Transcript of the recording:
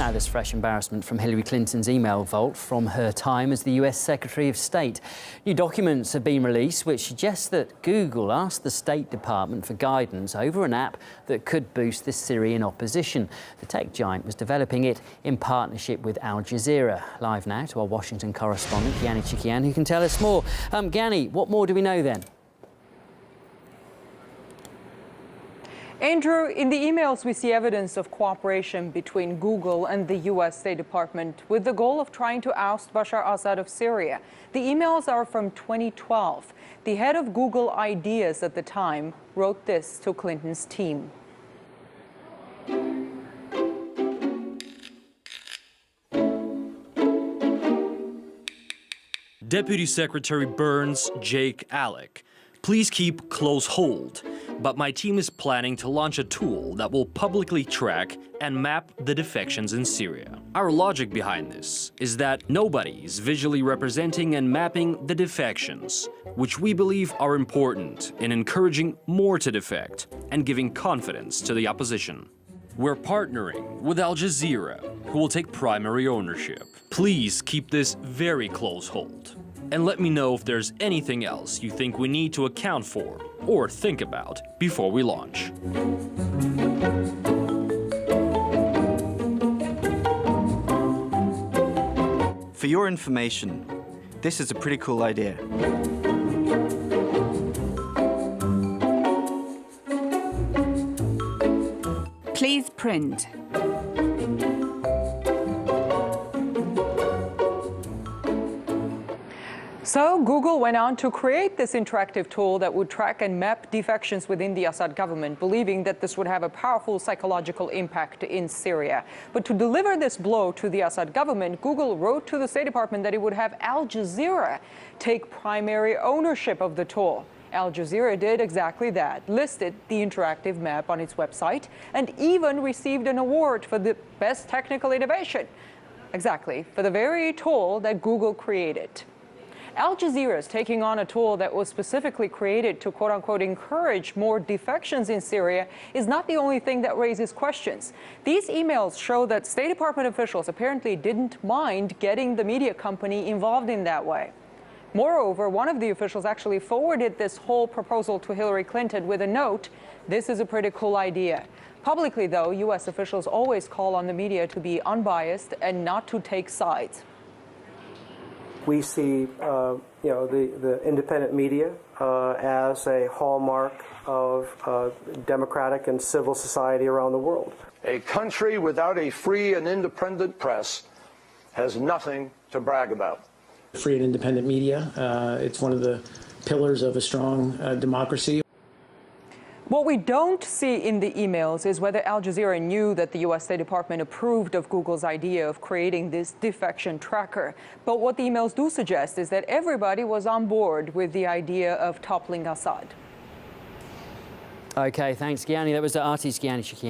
Now there's fresh embarrassment from Hillary Clinton's email vault from her time as the US Secretary of State. New documents have been released which suggest that Google asked the State Department for guidance over an app that could boost the Syrian opposition. The tech giant was developing it in partnership with Al Jazeera. Live now to our Washington correspondent, Gianni Chikian, who can tell us more. Gianni, what more do we know then? Andrew, in the emails we see evidence of cooperation between Google and the US State Department with the goal of trying to oust Bashar Assad of Syria. The emails are from 2012. The head of Google Ideas at the time wrote this to Clinton's team. Deputy Secretary Burns, Jake Alec. Please keep close hold, but my team is planning to launch a tool that will publicly track and map the defections in Syria. Our logic behind this is that nobody is visually representing and mapping the defections, which we believe are important in encouraging more to defect and giving confidence to the opposition. We're partnering with Al Jazeera, who will take primary ownership. Please keep this very close hold. And let me know if there's anything else you think we need to account for or think about before we launch. For your information, this is a pretty cool idea. Please print. So Google went on to create this interactive tool that would track and map defections within the Assad government, believing that this would have a powerful psychological impact in Syria. But to deliver this blow to the Assad government, Google wrote to the State Department that it would have Al Jazeera take primary ownership of the tool. Al Jazeera did exactly that, listed the interactive map on its website, and even received an award for the best technical innovation. Exactly, for the very tool that Google created. Al Jazeera is taking on a tool that was specifically created to quote-unquote encourage more defections in Syria is not the only thing that raises questions. These emails show that State Department officials apparently didn't mind getting the media company involved in that way. Moreover, one of the officials actually forwarded this whole proposal to Hillary Clinton with a note, "This is a pretty cool idea." Publicly, though, U.S. officials always call on the media to be unbiased and not to take sides. We see, the independent media as a hallmark of democratic and civil society around the world. A country without a free and independent press has nothing to brag about. Free and independent media, it's one of the pillars of a strong democracy. What we don't see in the emails is whether Al Jazeera knew that the U.S. State Department approved of Google's idea of creating this defection tracker. But what the emails do suggest is that everybody was on board with the idea of toppling Assad. OK, thanks, Gianni. That was the artist, Gianni Chikian.